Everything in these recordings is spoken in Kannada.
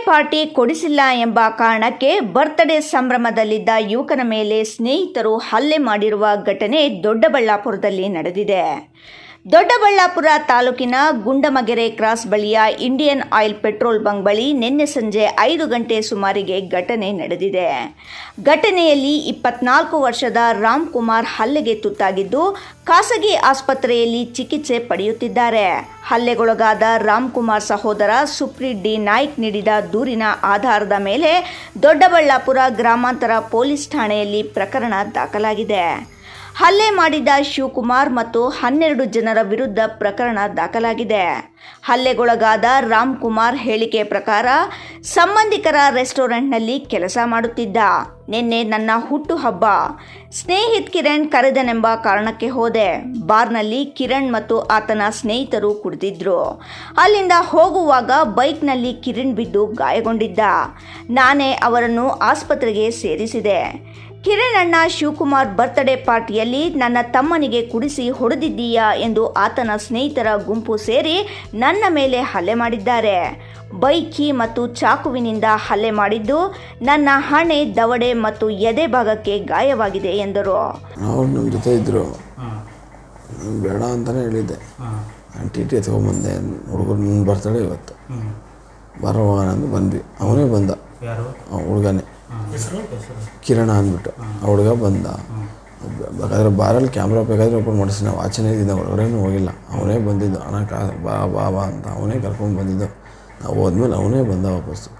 ಪಾರ್ಟಿ ಕೊಡಿಸಿಲ್ಲ ಎಂಬ ಕಾರಣಕ್ಕೆ ಬರ್ತ್ಡೇ ಸಂಭ್ರಮದಲ್ಲಿದ್ದ ಯುವಕನ ಮೇಲೆ ಸ್ನೇಹಿತರು ಹಲ್ಲೆ ಮಾಡಿರುವ ಘಟನೆ ದೊಡ್ಡಬಳ್ಳಾಪುರದಲ್ಲಿ ನಡೆದಿದೆ. ದೊಡ್ಡಬಳ್ಳಾಪುರ ತಾಲೂಕಿನ ಗುಂಡಮಗೆರೆ ಕ್ರಾಸ್ ಬಳಿಯ ಇಂಡಿಯನ್ ಆಯಿಲ್ ಪೆಟ್ರೋಲ್ ಬಂಕ್ ಬಳಿ ನಿನ್ನೆ ಸಂಜೆ 5 ಗಂಟೆ ಸುಮಾರಿಗೆ ಘಟನೆ ನಡೆದಿದೆ. ಘಟನೆಯಲ್ಲಿ 24 ವರ್ಷದ ರಾಮ್ಕುಮಾರ್ ಹಲ್ಲೆಗೆ ತುತ್ತಾಗಿದ್ದು ಖಾಸಗಿ ಆಸ್ಪತ್ರೆಯಲ್ಲಿ ಚಿಕಿತ್ಸೆ ಪಡೆಯುತ್ತಿದ್ದಾರೆ. ಹಲ್ಲೆಗೊಳಗಾದ ರಾಮ್ಕುಮಾರ್ ಸಹೋದರ ಸುಪ್ರೀತ್ ಡಿ ನಾಯ್ಕ್ ನೀಡಿದ ದೂರಿನ ಆಧಾರದ ಮೇಲೆ ದೊಡ್ಡಬಳ್ಳಾಪುರ ಗ್ರಾಮಾಂತರ ಪೊಲೀಸ್ ಠಾಣೆಯಲ್ಲಿ ಪ್ರಕರಣ ದಾಖಲಾಗಿದೆ. ಹಲ್ಲೆ ಮಾಡಿದ ಶಿವಕುಮಾರ್ ಮತ್ತು 12 ಜನರ ವಿರುದ್ಧ ಪ್ರಕರಣ ದಾಖಲಾಗಿದೆ. ಹಲ್ಲೆಗೊಳಗಾದ ರಾಮ್ಕುಮಾರ್ ಹೇಳಿಕೆ ಪ್ರಕಾರ ಸಂಬಂಧಿಕರ ರೆಸ್ಟೋರೆಂಟ್ನಲ್ಲಿ ಕೆಲಸ ಮಾಡುತ್ತಿದ್ದ. ನಿನ್ನೆ ನನ್ನ ಹುಟ್ಟುಹಬ್ಬ, ಸ್ನೇಹಿತ್ ಕಿರಣ್ ಕರೆದನೆಂಬ ಕಾರಣಕ್ಕೆ ಹೋದೆ. ಬಾರ್ನಲ್ಲಿ ಕಿರಣ್ ಮತ್ತು ಆತನ ಸ್ನೇಹಿತರು ಕುಡಿದಿದ್ರು. ಅಲ್ಲಿಂದ ಹೋಗುವಾಗ ಬೈಕ್ನಲ್ಲಿ ಕಿರಣ್ ಬಿದ್ದು ಗಾಯಗೊಂಡಿದ್ದ. ನಾನೇ ಅವರನ್ನು ಆಸ್ಪತ್ರೆಗೆ ಸೇರಿಸಿದೆ. ಕಿರಣ್ ಅಣ್ಣ ಶಿವಕುಮಾರ್ ಬರ್ತ್ಡೇ ಪಾರ್ಟಿಯಲ್ಲಿ ನನ್ನ ತಮ್ಮನಿಗೆ ಕುಡಿಸಿ ಹೊಡೆದಿದ್ದೀಯಾ ಎಂದು ಆತನ ಸ್ನೇಹಿತರ ಗುಂಪು ಸೇರಿ ನನ್ನ ಮೇಲೆ ಹಲ್ಲೆ ಮಾಡಿದ್ದಾರೆ. ಬೈಕಿ ಮತ್ತು ಚಾಕುವಿನಿಂದ ಹಲ್ಲೆ ಮಾಡಿದ್ದು ನನ್ನ ಹಣೆ, ದವಡೆ ಮತ್ತು ಎದೆ ಭಾಗಕ್ಕೆ ಗಾಯವಾಗಿದೆ ಎಂದರು. ಅವ್ರು ನಮ್ಮ ಜೊತೆ ಇದ್ದರು. ಬೇಡ ಅಂತಲೇ ಹೇಳಿದ್ದೆ. ನಾನು ಟಿ ಟಿ ಎತ್ಕೊಂಡ್ಬಂದೆ. ಹುಡುಗರು ಬರ್ತಾಳೆ ಇವತ್ತು ಬರೋವಾಗ ಅಂತ ಬಂದ್ವಿ. ಅವನೇ ಬಂದ, ಹುಡುಗನೇ ಕಿರಣ ಅಂದ್ಬಿಟ್ಟು. ಆ ಹುಡುಗ ಬಂದ. ಬೇಕಾದ್ರೆ ಬಾರಲ್ಲಿ ಕ್ಯಾಮ್ರಾ ಬೇಕಾದರೆ ಓಪನ್ ಮಾಡಿಸಿ, ನಾವು ಆಚೆನೇ ಇದ್ದಿದ್ದ, ಹೊರಗಡೆನೂ ಹೋಗಿಲ್ಲ. ಅವನೇ ಬಂದಿದ್ದು. ಅಣ್ಣ ಬಾ ಬಾ ಬಾ ಅಂತ ಅವನೇ ಕರ್ಕೊಂಡು ಬಂದಿದ್ದು. ನಾವು ಹೋದ್ಮೇಲೆ ಅವನೇ ಬಂದ ವಾಪಸ್ಸು.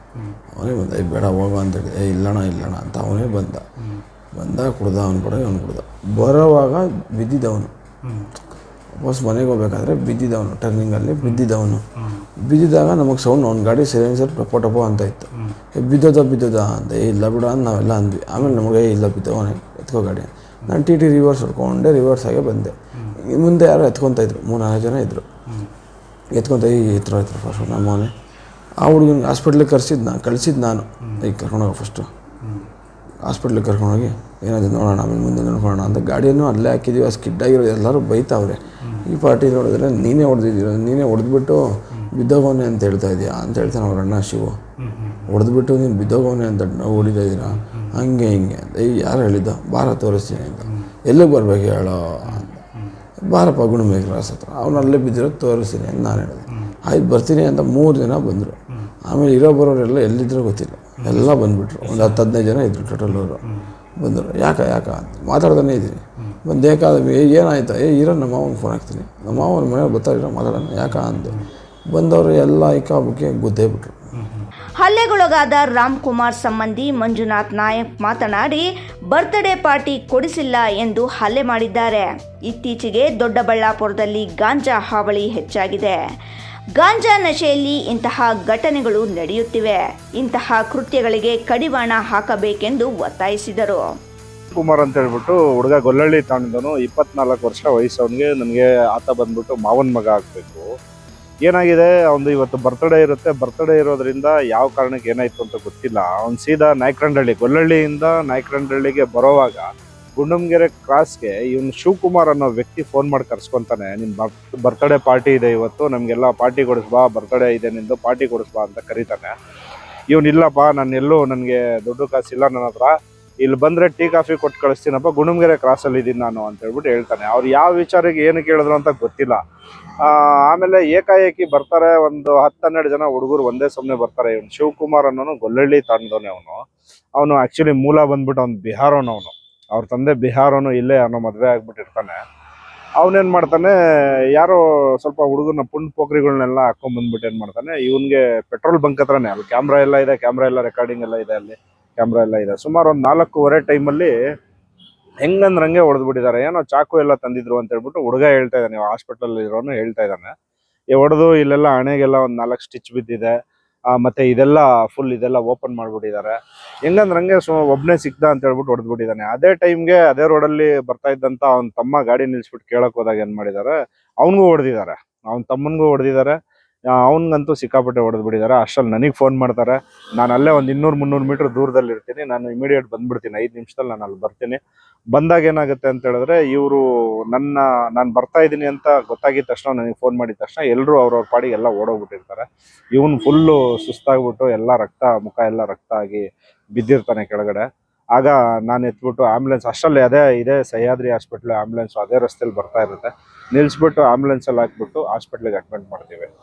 ಅವನೇ ಬಂದ. ಬೇಡ ಹೋಗೋ ಅಂತ ಹೇಳಿದೆ. ಇಲ್ಲಣ್ಣ ಅಂತ ಅವನೇ ಬಂದ. ಕುಡ್ದ. ಅವ್ನು ಕುಡ್ದ. ಬರೋವಾಗ ಬಿದ್ದಿದ್ದವನು. ವಾಪಸ್ ಮನೆಗೆ ಹೋಗ್ಬೇಕಾದ್ರೆ ಬಿದ್ದಿದ್ದವನು. ಟರ್ನಿಂಗಲ್ಲಿ ಬಿದ್ದಿದ್ದವನು. ಬಿದ್ದಿದ್ದಾಗ ನಮಗೆ ಸೌಂಡ್, ಅವ್ನ ಗಾಡಿ ಸೈಲೆನ್ಸರ್ ಟಪೋ ಟಪೋ ಅಂತ ಇತ್ತು. ಬಿದ್ದೋದ ಅಂತ. ಇಲ್ಲ ಬಿಡ ಅಂತ ನಾವೆಲ್ಲ ಅಂದ್ವಿ. ಆಮೇಲೆ ನಮಗೆ ಇಲ್ಲ ಬಿದ್ದವನೇ, ಎತ್ಕೋ ಗಾಡಿ. ನಾನು ಟಿ ಟಿ ರಿವರ್ಸ್ ಹೊಡ್ಕೊಂಡೆ. ರಿವರ್ಸ್ ಆಗೇ ಬಂದೆ. ಮುಂದೆ ಯಾರೋ ಎತ್ಕೊತಾ ಇದ್ರು. 3-4 ಜನ ಇದ್ದರು. ಎತ್ಕೊತ ಎತ್ತರ ಫಸ್ಟ್ ನಮ್ಮ ಮನೆ. ಆ ಹುಡುಗನಿಗೆ ಹಾಸ್ಪಿಟ್ಲಿಗೆ ಕಳಿಸಿದ್ದು ನಾನು. ಈಗ ಕರ್ಕೊಂಡೋಗ ಫಸ್ಟು ಹಾಸ್ಪಿಟ್ಲಿಗೆ ಕರ್ಕೊಂಡೋಗಿ ಏನಾದ್ರು ನೋಡೋಣ, ಆಮೇಲೆ ಮುಂದೆ ನೋಡ್ಕೊಳ್ಳೋಣ ಅಂತ ಗಾಡಿಯನ್ನು ಅಲ್ಲೇ ಹಾಕಿದ್ದೀವಿ. ಆ ಸ್ಕಿಡ್ ಆಗಿರೋ ಎಲ್ಲರೂ ಬೈತಾವ್ರೆ. ಈ ಪಾರ್ಟಿ ನೋಡಿದ್ರೆ ನೀನೇ ಹೊಡೆದಿದ್ದೀರ, ನೀನೇ ಹೊಡೆದ್ಬಿಟ್ಟು ಬಿದ್ದೋಗವನೆ ಅಂತ ಹೇಳ್ತಾ ಇದೆಯಾ ಅಂತ ಹೇಳ್ತಾನೆ ಅವ್ರ ಅಣ್ಣ ಶಿವು. ಹೊಡೆದ್ಬಿಟ್ಟು ನೀನು ಬಿದ್ದೋಗವನೆ ಅಂತ ನಾವು ಹೊಡಿತಾ ಇದ್ದೀರಾ, ಹಂಗೆ ಹಿಂಗೆ ಅಂತ. ಯಾರು ಹೇಳಿದ್ದ? ಬಾರ ತೋರಿಸ್ತೀನಿ ಅಂತ. ಎಲ್ಲಿಗೆ ಬರಬೇಕು ಹೇಳೋ ಅಂತ. ಬಾರಪ್ಪ ಗುಣಮೇಘ ಕ್ರಾಸ್ ಹತ್ರ. ಅವ್ನು ಅಲ್ಲೇ ಬಿದ್ದಿರೋ ತೋರಿಸ್ತೀನಿ ಅಂತ ನಾನು ಹೇಳಿದೆ. ಆಯ್ತು ಬರ್ತೀನಿ ಅಂತ 3 ಜನ ಬಂದರು. ಆಮೇಲೆ ಬರೋರೆಲ್ಲ ಎಲ್ಲಿದ್ದರೂ ಗೊತ್ತಿಲ್ಲ, ಎಲ್ಲ ಬಂದುಬಿಟ್ರು. ಒಂದು 10-15 ಜನ ಇದ್ದರು ಟೋಟಲ್. ಅವರು ಬಂದರು. ಯಾಕ ಅಂತ ಮಾತಾಡ್ತಾನೆ ಇದ್ದೀನಿ. ಬೇಕಾದ ಏನಾಯ್ತು? ಇರೋ ನಮ್ಮ ಮಾವನಿಗೆ ಫೋನ್ ಹಾಕ್ತೀನಿ, ನಮ್ಮ ಮಾವನ ಮನೆಯವ್ರು ಬರ್ತಾಯಿರೋ ಮಾತಾಡೋಣ ಯಾಕ ಅಂದೆ. ಬಂದವರು ಎಲ್ಲ ಬುಕ್ಕೆ ಗುದ್ದೇ ಬಿಟ್ರು. ಹಲ್ಲೆಗೊಳಗಾದ ರಾಮ್ಕುಮಾರ್ ಸಂಬಂಧಿ ಮಂಜುನಾಥ್ ನಾಯಕ್ ಮಾತನಾಡಿ ಬರ್ತ್ಡೇ ಪಾರ್ಟಿ ಕೊಡಿಸಿಲ್ಲ ಎಂದು ಹಲ್ಲೆ ಮಾಡಿದ್ದಾರೆ. ಇತ್ತೀಚೆಗೆ ದೊಡ್ಡಬಳ್ಳಾಪುರದಲ್ಲಿ ಗಾಂಜಾ ಹಾವಳಿ ಹೆಚ್ಚಾಗಿದೆ. ಗಾಂಜಾ ನಶೆಯಲ್ಲಿ ಇಂತಹ ಘಟನೆಗಳು ನಡೆಯುತ್ತಿವೆ. ಇಂತಹ ಕೃತ್ಯಗಳಿಗೆ ಕಡಿವಾಣ ಹಾಕಬೇಕೆಂದು ಒತ್ತಾಯಿಸಿದರು. ಕುಮಾರ್ ಅಂತ ಹೇಳ್ಬಿಟ್ಟು ಹುಡುಗ ಗೊಲ್ಲಳ್ಳಿ ತಾಂಡದನು, 24 ವರ್ಷ ವಯಸ್ಸವನಿಗೆ. ನನಗೆ ಆತ ಬಂದ್ಬಿಟ್ಟು ಮಾವನ ಮಗ ಆಗಬೇಕು. ಏನಾಗಿದೆ, ಅವನು ಇವತ್ತು ಬರ್ತ್ಡೇ ಇರುತ್ತೆ. ಬರ್ತ್ಡೇ ಇರೋದ್ರಿಂದ ಯಾವ ಕಾರಣಕ್ಕೆ ಏನಾಯ್ತು ಅಂತ ಗೊತ್ತಿಲ್ಲ. ಅವ್ನು ಸೀದಾ ನಾಯ್ಕರಂಡಳ್ಳಿ, ಗೊಲ್ಲಳ್ಳಿಯಿಂದ ನಾಯ್ಕರಂಡಳ್ಳಿಗೆ ಬರೋವಾಗ ಗುಂಡಮಗೆರೆ ಕ್ರಾಸ್ಗೆ ಇವನು ಶಿವಕುಮಾರ್ ಅನ್ನೋ ವ್ಯಕ್ತಿ ಫೋನ್ ಮಾಡಿ ಕರ್ಸ್ಕೊತಾನೆ. ನಿನ್ನ ಬರ್ತ್ಡೇ ಪಾರ್ಟಿ ಇದೆ ಇವತ್ತು, ನಮಗೆಲ್ಲ ಪಾರ್ಟಿ ಕೊಡಿಸ್ಬಾ, ಬರ್ತ್ಡೇ ಇದೆ ನಿಂದು, ಪಾರ್ಟಿ ಕೊಡಿಸ್ಬಾ ಅಂತ ಕರೀತಾನೆ. ಇಲ್ಲಪ್ಪ, ನನಗೆ ದುಡ್ಡು ಕಾಸಿಲ್ಲ ನನ್ನ ಹತ್ರ, ಇಲ್ಲಿ ಬಂದರೆ ಟೀ ಕಾಫಿ ಕೊಟ್ಟು ಕಳಿಸ್ತೀನಪ್ಪ, ಗುಂಡಮಗೆರೆ ಕ್ರಾಸಲ್ಲಿ ಇದ್ದೀನಿ ನಾನು ಅಂತ ಹೇಳ್ಬಿಟ್ಟು ಹೇಳ್ತಾನೆ. ಅವ್ರು ಯಾವ ವಿಚಾರಕ್ಕೆ ಏನು ಕೇಳಿದ್ರು ಅಂತ ಗೊತ್ತಿಲ್ಲ. ಆಮೇಲೆ ಏಕಾಏಕಿ ಬರ್ತಾರೆ. ಒಂದು 10-12 ಜನ ಹುಡುಗರು ಒಂದೇ ಸಮನೆ ಬರ್ತಾರೆ. ಇವನು ಶಿವಕುಮಾರ್ ಅನ್ನೋನು ಗೊಲ್ಲಳ್ಳಿ ತಾಂಡದವನೇ. ಅವನು ಆ್ಯಕ್ಚುಲಿ ಮೂಲ ಬಂದ್ಬಿಟ್ಟು ಅವ್ನು ಬಿಹಾರವನು. ಅವ್ರ ತಂದೆ ಬಿಹಾರವನು, ಇಲ್ಲೇ ಅನ್ನೋ ಮದುವೆ ಆಗ್ಬಿಟ್ಟಿರ್ತಾನೆ. ಅವನೇನು ಮಾಡ್ತಾನೆ, ಯಾರೋ ಸ್ವಲ್ಪ ಹುಡುಗನ ಪುಂಡ್ ಪೋಖ್ರಿಗಳನ್ನೆಲ್ಲ ಹಾಕೊಂಡ್ಬಂದ್ಬಿಟ್ಟು ಏನು ಮಾಡ್ತಾನೆ, ಇವನಿಗೆ ಪೆಟ್ರೋಲ್ ಬಂಕ್ ಹತ್ರನೇ, ಅಲ್ಲಿ ಕ್ಯಾಮ್ರಾ ಎಲ್ಲ ಇದೆ, ಕ್ಯಾಮ್ರಾ ಎಲ್ಲ ರೆಕಾರ್ಡಿಂಗ್ ಎಲ್ಲ ಇದೆ, ಅಲ್ಲಿ ಕ್ಯಾಮ್ರಾ ಎಲ್ಲ ಇದೆ. ಸುಮಾರು ಒಂದು 4:15 ಟೈಮಲ್ಲಿ ಹೆಂಗಂದ್ರಂಗೆ ಹೊಡೆದ್ಬಿಟ್ಟಿದ್ದಾರೆ. ಏನೋ ಚಾಕು ಎಲ್ಲ ತಂದಿದ್ರು ಅಂತ ಹೇಳ್ಬಿಟ್ಟು ಹುಡುಗ ಹೇಳ್ತಾ ಇದ್ದಾನೆ, ಹಾಸ್ಪಿಟಲ್ ಇರೋನು ಹೇಳ್ತಾ ಇದ್ದಾನೆ. ಹೊಡೆದು ಇಲ್ಲೆಲ್ಲ ಹಣೆಗೆಲ್ಲ ಒಂದು 4 ಸ್ಟಿಚ್ ಬಿದ್ದಿದೆ. ಮತ್ತೆ ಇದೆಲ್ಲ ಫುಲ್ ಇದೆಲ್ಲ ಓಪನ್ ಮಾಡ್ಬಿಟ್ಟಿದ್ದಾರೆ. ಹೆಂಗಂದ್ರಂಗೆ ಒಬ್ಬನೇ ಸಿಕ್ದ ಅಂತ ಹೇಳ್ಬಿಟ್ಟು ಹೊಡೆದ್ಬಿಟ್ಟಿದ್ದಾನೆ. ಅದೇ ಟೈಮ್ಗೆ ಅದೇ ರೋಡಲ್ಲಿ ಬರ್ತಾ ಇದ್ದಂತ ಅವ್ನ ತಮ್ಮ ಗಾಡಿ ನಿಲ್ಸ್ಬಿಟ್ಟು ಕೇಳಕ್ ಹೋದಾಗ ಏನ್ ಮಾಡಿದ್ದಾರೆ, ಅವನಿಗೂ ಹೊಡೆದಿದ್ದಾರೆ, ಅವನ ತಮ್ಮನಿಗೂ ಹೊಡೆದಿದ್ದಾರೆ. ಅವನಿಗಂತೂ ಸಿಕ್ಕಾಪಟ್ಟೆ ಹೊಡೆದ್ಬಿಟ್ಟಿದ್ದಾರೆ. ಅಷ್ಟರಲ್ಲಿ ನನಗೆ ಫೋನ್ ಮಾಡ್ತಾರೆ. ನಾನು ಅಲ್ಲೇ ಒಂದು 200-300 ಮೀಟ್ರ್ ದೂರದಲ್ಲಿ ಇರ್ತೀನಿ. ನಾನು ಇಮಿಡಿಯೇಟ್ ಬಂದ್ಬಿಡ್ತೀನಿ, 5 ನಿಮಿಷದಲ್ಲಿ ನಾನು ಅಲ್ಲಿ ಬರ್ತೀನಿ. ಬಂದಾಗ ಏನಾಗುತ್ತೆ ಅಂತ ಹೇಳಿದ್ರೆ, ಇವರು ನಾನು ಬರ್ತಾ ಇದ್ದೀನಿ ಅಂತ ಗೊತ್ತಾಗಿದ ತಕ್ಷಣ, ನನಗೆ ಫೋನ್ ಮಾಡಿದ ತಕ್ಷಣ ಎಲ್ಲರೂ ಅವ್ರವ್ರ ಪಾಡಿಗೆ ಎಲ್ಲ ಓಡೋಗ್ಬಿಟ್ಟಿರ್ತಾರೆ. ಇವನು ಫುಲ್ಲು ಸುಸ್ತಾಗ್ಬಿಟ್ಟು ಎಲ್ಲ ಮುಖ ಎಲ್ಲ ರಕ್ತ ಆಗಿ ಬಿದ್ದಿರ್ತಾನೆ ಕೆಳಗಡೆ. ಆಗ ನಾನು ಎತ್ಬಿಟ್ಟು ಆ್ಯಂಬುಲೆನ್ಸ್, ಅಷ್ಟರಲ್ಲಿ ಇದೇ ಸಹ್ಯಾದ್ರಿ ಹಾಸ್ಪಿಟ್ಲ್ ಆ್ಯಂಬುಲೆನ್ಸ್ ಅದೇ ರಸ್ತೆಯಲ್ಲಿ ಬರ್ತಾ ಇರುತ್ತೆ. ನಿಲ್ಲಿಸ್ಬಿಟ್ಟು ಆ್ಯಂಬುಲೆನ್ಸಲ್ಲಿ ಹಾಕ್ಬಿಟ್ಟು ಹಾಸ್ಪಿಟ್ಲಿಗೆ ಅಡ್ಮಿಟ್ ಮಾಡ್ತೀವಿ.